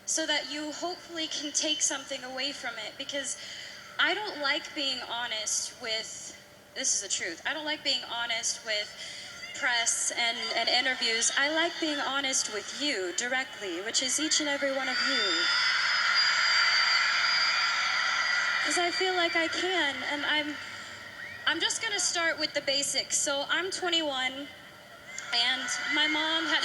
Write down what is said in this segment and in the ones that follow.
so that you hopefully can take something away from it. Because I don't like being honest with, this is the truth, I don't like being honest with press and interviews. I like being honest with you directly, which is each and every one of you. Because I feel like I can, and I'm just gonna start with the basics. So I'm 21, and my mom had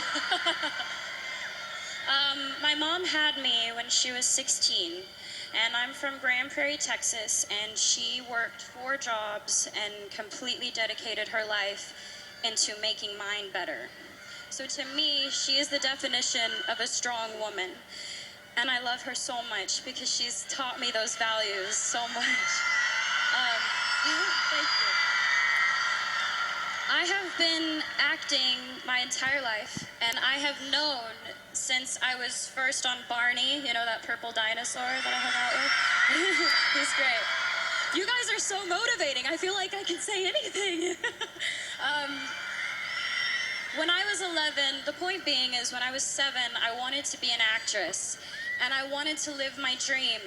my mom had me when she was 16, and I'm from Grand Prairie, Texas, and she worked 4 jobs and completely dedicated her life into making mine better. So to me, she is the definition of a strong woman. And I love her so much because she's taught me those values so much. Thank you. I have been acting my entire life, and I have known since I was first on Barney, you know, that purple dinosaur that I hung out with? He's great. You guys are so motivating. I feel like I can say anything. When I was 11, the point being is when I was 7, I wanted to be an actress, and I wanted to live my dream.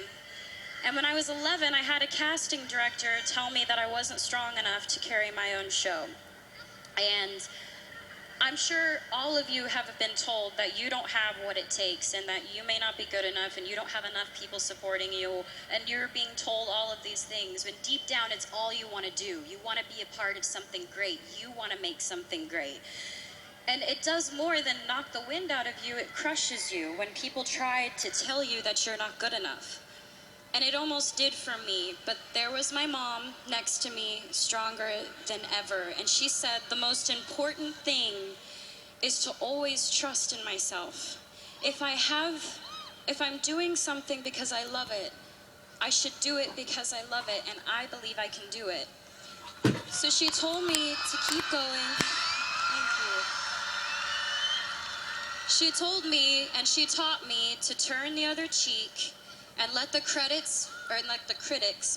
And when I was 11, I had a casting director tell me that I wasn't strong enough to carry my own show. And I'm sure all of you have been told that you don't have what it takes, and that you may not be good enough, and you don't have enough people supporting you, and you're being told all of these things, when deep down it's all you want to do. You want to be a part of something great. You want to make something great. And it does more than knock the wind out of you. It crushes you when people try to tell you that you're not good enough. And it almost did for me, but there was my mom next to me, stronger than ever. And she said, the most important thing is to always trust in myself. If I'm doing something because I love it, I should do it because I love it, and I believe I can do it. So she told me to keep going. Thank you. She told me and she taught me to turn the other cheek and let the critics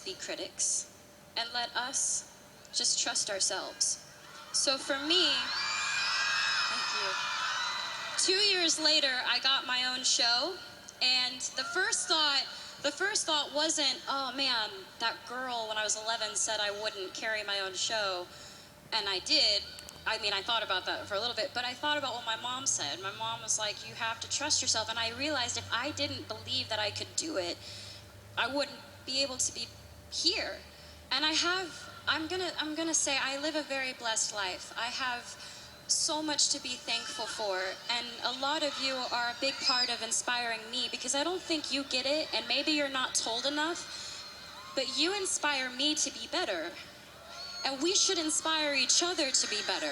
be critics, and let us just trust ourselves. So for me, thank you. 2 years later, I got my own show, and the first thought wasn't, oh man, that girl when I was 11 said I wouldn't carry my own show, and I did. I mean, I thought about that for a little bit, but I thought about what my mom said. My mom was like, you have to trust yourself. And I realized if I didn't believe that I could do it, I wouldn't be able to be here. And I'm gonna say I live a very blessed life. I have so much to be thankful for. And a lot of you are a big part of inspiring me, because I don't think you get it, and maybe you're not told enough, but you inspire me to be better. And we should inspire each other to be better.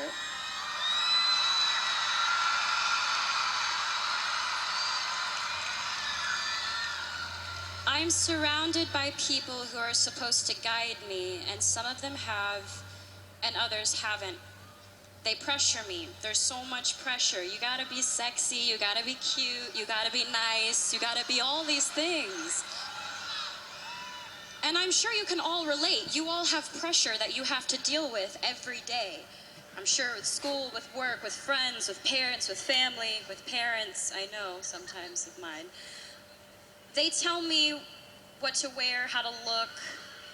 I'm surrounded by people who are supposed to guide me, and some of them have, and others haven't. They pressure me. There's so much pressure. You gotta be sexy, you gotta be cute, you gotta be nice, you gotta be all these things. And I'm sure you can all relate. You all have pressure that you have to deal with every day. I'm sure with school, with work, with friends, with parents, with family, with parents, I know sometimes of mine. They tell me what to wear, how to look,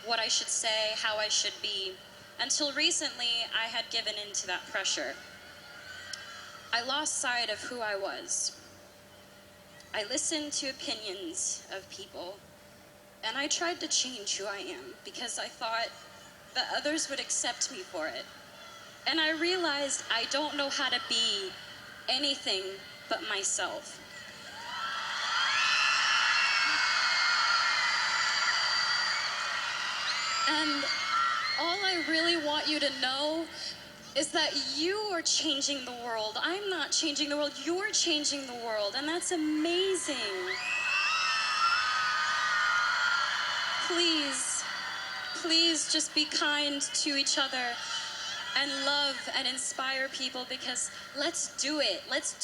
what I should say, how I should be. Until recently, I had given in to that pressure. I lost sight of who I was. I listened to opinions of people, and I tried to change who I am because I thought that others would accept me for it. And I realized I don't know how to be anything but myself. And all I really want you to know is that you are changing the world. I'm not changing the world, you're changing the world, and that's amazing. Please just be kind to each other and love and inspire people, because let's do it. Let's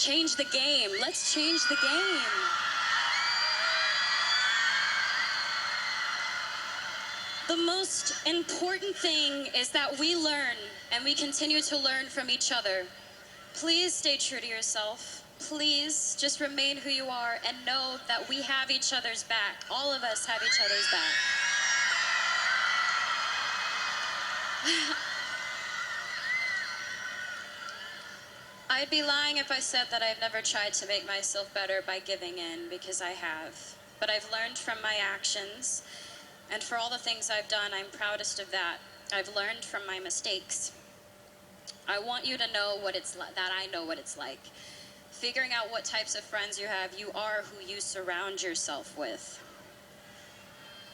change the game. Let's change the game. The most important thing is that we learn, and we continue to learn from each other. Please stay true to yourself. please just remain who you are and know that we have each other's back. All of us have each other's back. I'd be lying if I said that I've never tried to make myself better by giving in, because I have. But I've learned from my actions, and for all the things I've done, I'm proudest of that. I've learned from my mistakes. I want you to know what it's like, that I know what it's like. Figuring out what types of friends you have, you are who you surround yourself with.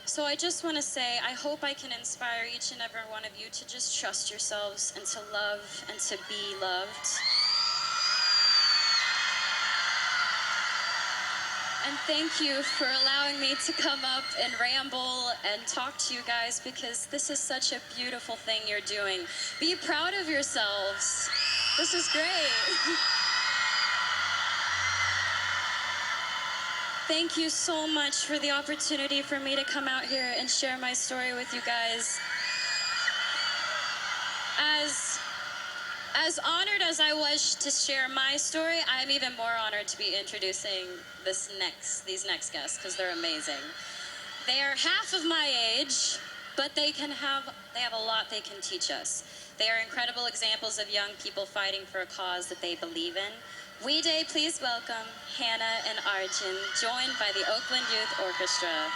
So I just want to say, I hope I can inspire each and every one of you to just trust yourselves and to love and to be loved. And thank you for allowing me to come up and ramble and talk to you guys, because this is such a beautiful thing you're doing. Be proud of yourselves. This is great. Thank you so much for the opportunity for me to come out here and share my story with you guys. As honored as I was to share my story, I'm even more honored to be introducing these next guests, because they're amazing. They are half of my age, but they have a lot they can teach us. They are incredible examples of young people fighting for a cause that they believe in. We Day, please welcome Hannah and Arjun, joined by the Oakland Youth Orchestra.